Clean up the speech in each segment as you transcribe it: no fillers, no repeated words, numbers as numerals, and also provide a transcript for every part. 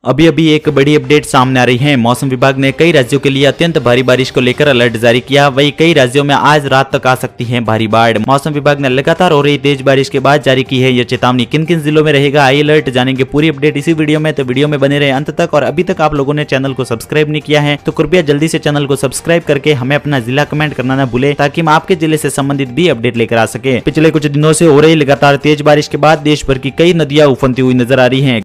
अभी अभी एक बड़ी अपडेट सामने आ रही है। मौसम विभाग ने कई राज्यों के लिए अत्यंत भारी बारिश को लेकर अलर्ट जारी किया। वहीं कई राज्यों में आज रात तक आ सकती है भारी बाढ़। मौसम विभाग ने लगातार हो रही तेज बारिश के बाद जारी की है यह चेतावनी। किन किन जिलों में रहेगा हाई अलर्ट, जानेंगे पूरी अपडेट इसी वीडियो में, तो वीडियो में बने रहे अंत तक। और अभी तक आप लोगों ने चैनल को सब्सक्राइब नहीं किया है तो कृपया जल्दी से चैनल को सब्सक्राइब करके हमें अपना जिला कमेंट करना न भूले, ताकि हम आपके जिले से संबंधित भी अपडेट लेकर आ सके। पिछले कुछ दिनों से हो रही लगातार तेज बारिश के बाद देश भर की कई नदियां उफनती हुई नजर आ रही है।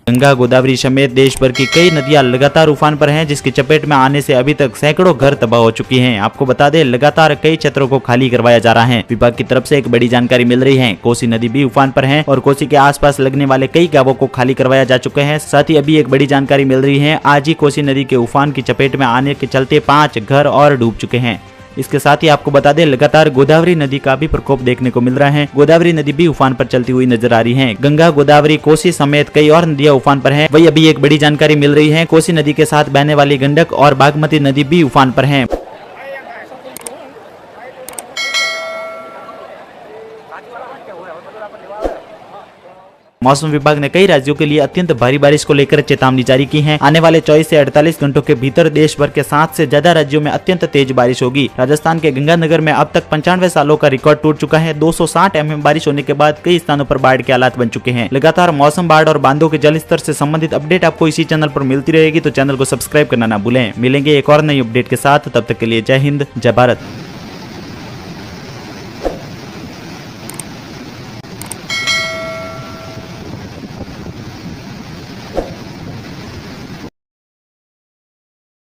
गंगा, गोदावरी समेत देश भर की कई नदियां लगातार उफान पर हैं, जिसकी चपेट में आने से अभी तक सैकड़ों घर तबाह हो चुकी हैं। आपको बता दें, लगातार कई क्षेत्रों को खाली करवाया जा रहा है। विभाग की तरफ से एक बड़ी जानकारी मिल रही है। कोसी नदी भी उफान पर है और कोसी के आसपास लगने वाले कई गांवों को खाली करवाया जा चुके हैं। साथ ही अभी एक बड़ी जानकारी मिल रही है, आज ही कोसी नदी के उफान की चपेट में आने के चलते 5 घर और डूब चुके हैं। इसके साथ ही आपको बता दें, लगातार गोदावरी नदी का भी प्रकोप देखने को मिल रहा है। गोदावरी नदी भी उफान पर चलती हुई नजर आ रही है। गंगा, गोदावरी, कोसी समेत कई और नदियां उफान पर हैं। वही अभी एक बड़ी जानकारी मिल रही है, कोसी नदी के साथ बहने वाली गंडक और बागमती नदी भी उफान पर हैं। मौसम विभाग ने कई राज्यों के लिए अत्यंत भारी बारिश को लेकर चेतावनी जारी की है। आने वाले 24 से 48 घंटों के भीतर देश भर के 7 से ज्यादा राज्यों में अत्यंत तेज बारिश होगी। राजस्थान के गंगानगर में अब तक 95 सालों का रिकॉर्ड टूट चुका है। 260 mm बारिश होने के बाद कई स्थानों पर बाढ़ के हालात बन चुके हैं। लगातार मौसम, बाढ़ और बांधों के जल स्तर से संबंधित अपडेट आपको इसी चैनल पर मिलती रहेगी, तो चैनल को सब्सक्राइब करना ना भूलें। मिलेंगे एक और नई अपडेट के साथ, तब तक के लिए जय हिंद, जय भारत।